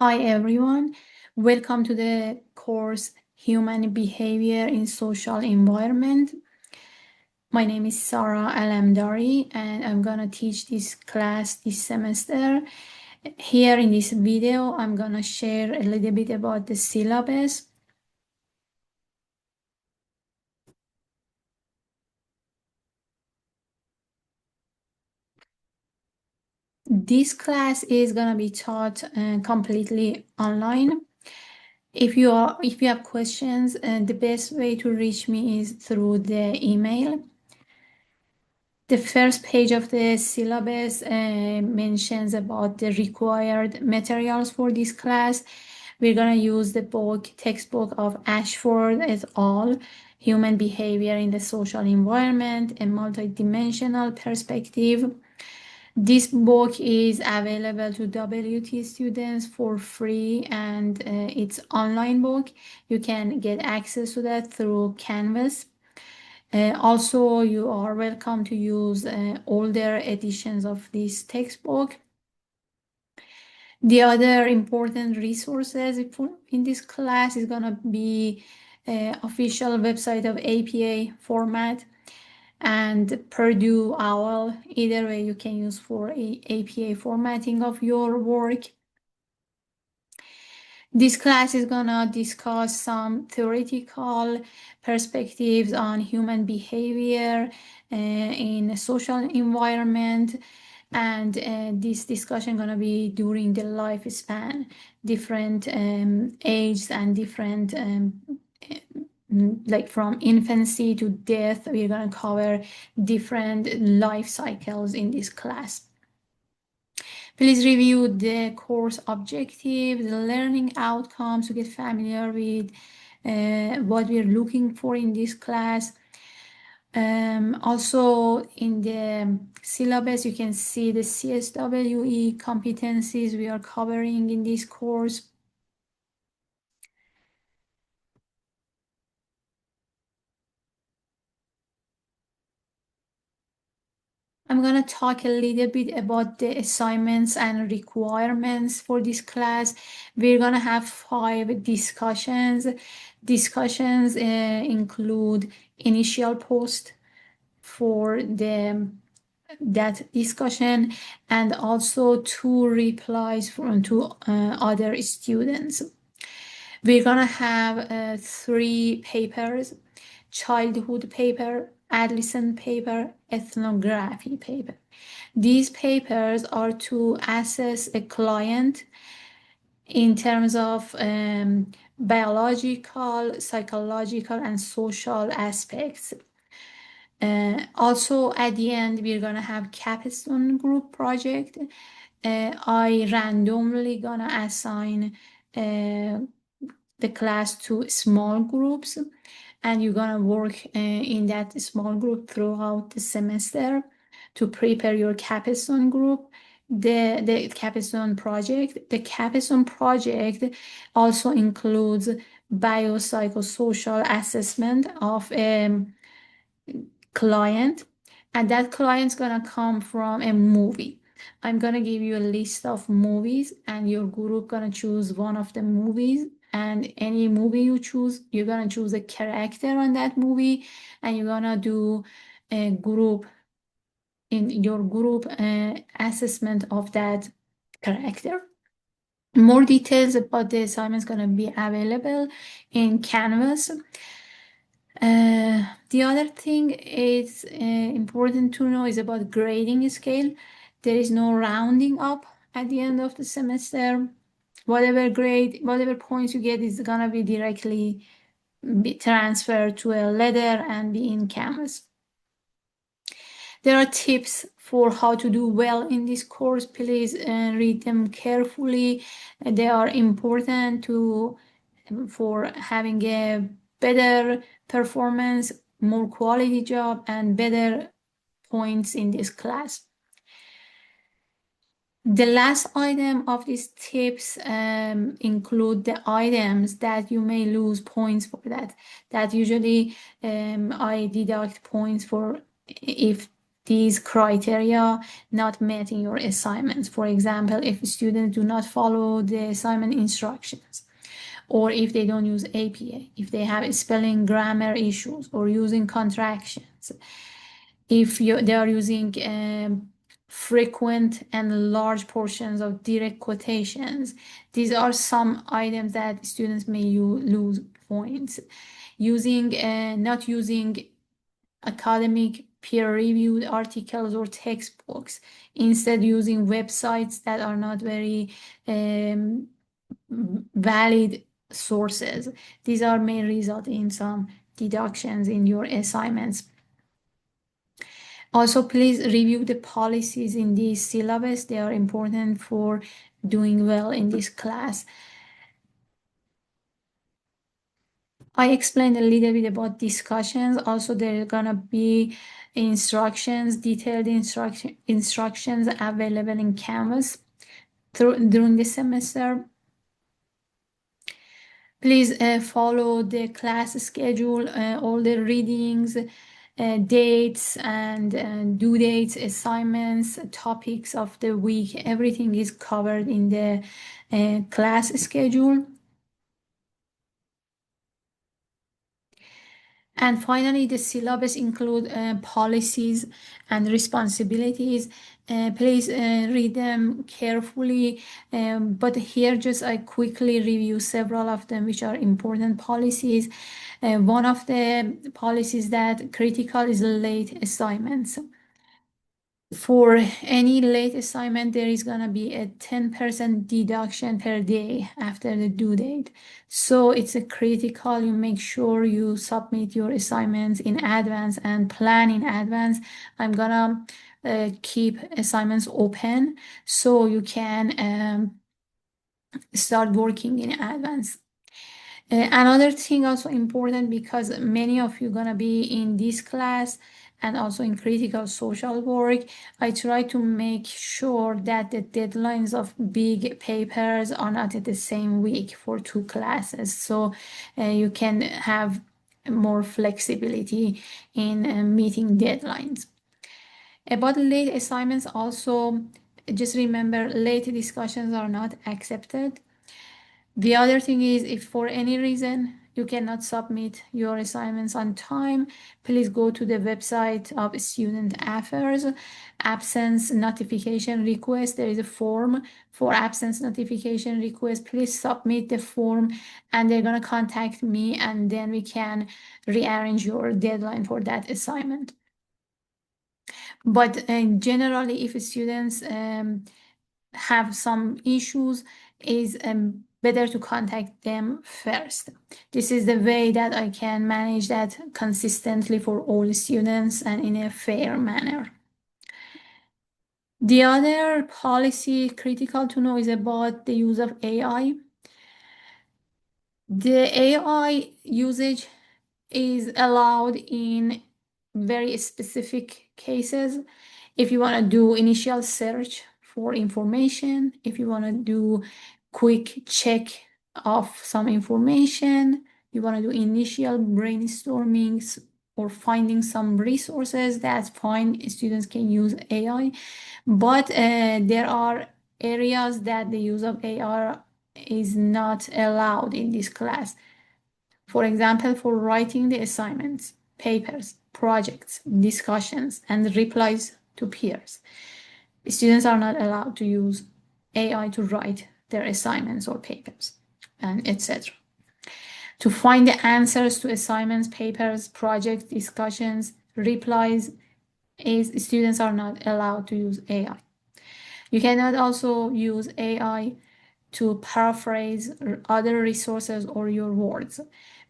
Hi everyone, welcome to the course Human Behavior in Social Environment. My name is Sarah Alamdari and I'm gonna teach this class this semester. Here in this video, I'm gonna share a little bit about the syllabus. This class is gonna be taught completely online. If you have questions, the best way to reach me is through the email. The first page of the syllabus mentions about the required materials for this class. We're gonna use the textbook of Ashford et al., Human Behavior in the Social Environment, a Multidimensional Perspective. This book is available to WT students for free and it's online book. You can get access to that through Canvas. Also, you are welcome to use older editions of this textbook. The other important resources in this class is going to be official website of APA format and Purdue OWL. Either way you can use for APA formatting of your work. This class is gonna discuss some theoretical perspectives on human behavior in a social environment, and this discussion gonna be during the lifespan, different ages and different like from infancy to death. We're gonna cover different life cycles in this class. Please review the course objectives, the learning outcomes to get familiar with what we're looking for in this class. Also, in the syllabus, you can see the CSWE competencies we are covering in this course. I'm going to talk a little bit about the assignments and requirements for this class. We're going to have 5 discussions. Discussions include initial post for that discussion and also 2 replies from 2 other students. We're going to have 3 papers: childhood paper, adolescent paper, ethnography paper. These papers are to assess a client in terms of biological, psychological, and social aspects. Also, at the end, we're gonna have capstone group project. I randomly gonna assign the class to small groups, and you're gonna work in that small group throughout the semester to prepare your capstone group. The capstone project. The capstone project also includes biopsychosocial assessment of a client, and that client's gonna come from a movie. I'm gonna give you a list of movies, and your group gonna choose one of the movies, and any movie you choose, you're gonna choose a character on that movie, and you're gonna do a group in your group assessment of that character. More details about the assignment is gonna be available in Canvas. The other thing is important to know is about grading scale. There is no rounding up at the end of the semester. Whatever points you get is gonna be directly transferred to a letter and be in Canvas. There are tips for how to do well in this course. Please read them carefully. They are important for having a better performance, more quality job, and better points in this class. The last item of these tips include the items that you may lose points for that. That usually I deduct points for if these criteria not met in your assignments. For example, if students do not follow the assignment instructions, or if they don't use APA, if they have spelling grammar issues or using contractions, if they are using frequent and large portions of direct quotations. These are some items that students may lose points. Not using academic peer-reviewed articles or textbooks, instead using websites that are not very valid sources. These may result in some deductions in your assignments. Also, please review the policies in this syllabus. They are important for doing well in this class. I explained a little bit about discussions. Also, there are gonna be instructions, detailed instructions available in Canvas during the semester. Please follow the class schedule, all the readings, dates and due dates, assignments, topics of the week. Everything is covered in the class schedule. And finally, the syllabus include policies and responsibilities. Please read them carefully. But here, just I quickly review several of them, which are important policies. One of the policies that critical is late assignments. For any late assignment, there is going to be a 10% deduction per day after the due date. So it's a critical. You make sure you submit your assignments in advance and plan in advance. I'm going to keep assignments open so you can start working in advance. Another thing also important, because many of you gonna be in this class and also in critical social work, I try to make sure that the deadlines of big papers are not at the same week for two classes, so you can have more flexibility in meeting deadlines. About late assignments also, just remember late discussions are not accepted. The other thing is, if for any reason you cannot submit your assignments on time, please go to the website of Student Affairs, absence notification request. There is a form for absence notification request. Please submit the form and they're going to contact me, and then we can rearrange your deadline for that assignment. But generally, if students have some issues, is better to contact them first. This is the way that I can manage that consistently for all students and in a fair manner. The other policy critical to know is about the use of AI. The AI usage is allowed in very specific cases. If you want to do initial search for information, if you want to do quick check of some information, you want to do initial brainstormings or finding some resources, that's fine. Students can use AI. But there are areas that the use of AI is not allowed in this class. For example, for writing the assignments, papers, projects, discussions, and replies to peers. Students are not allowed to use AI to write their assignments or papers, and etc. To find the answers to assignments, papers, projects, discussions, replies, students are not allowed to use AI. You cannot also use AI to paraphrase other resources or your words,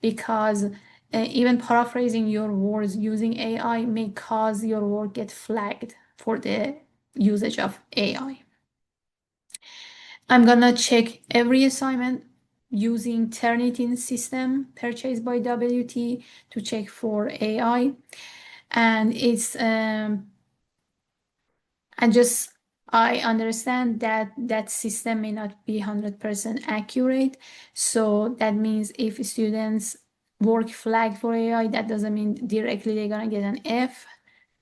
because even paraphrasing your words using AI may cause your work get flagged for the usage of AI. I'm gonna check every assignment using Turnitin system purchased by WT to check for AI, and it's I understand that that system may not be 100% accurate. So that means if students work flagged for AI, that doesn't mean directly they're gonna get an F.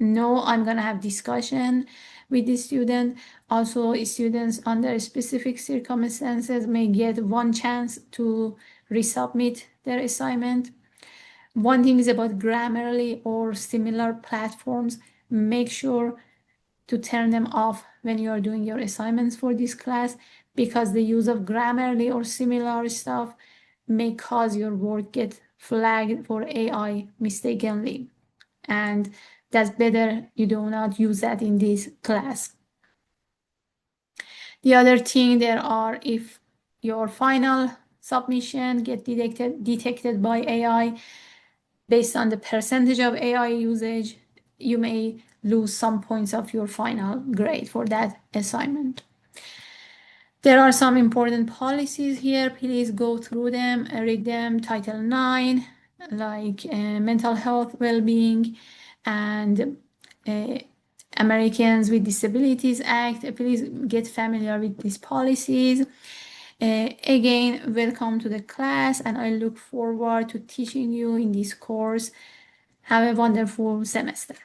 No, I'm gonna have discussion with the student. Also, students under specific circumstances may get one chance to resubmit their assignment. One thing is about Grammarly or similar platforms. Make sure to turn them off when you are doing your assignments for this class, because the use of Grammarly or similar stuff may cause your work get flagged for AI mistakenly. And that's better you do not use that in this class. The other thing there are, if your final submission get detected by AI based on the percentage of AI usage, you may lose some points of your final grade for that assignment. There are some important policies here. Please go through them, read them. Title IX, like mental health, well-being, and Americans with Disabilities Act. Please get familiar with these policies. Again, welcome to the class, and I look forward to teaching you in this course. Have a wonderful semester.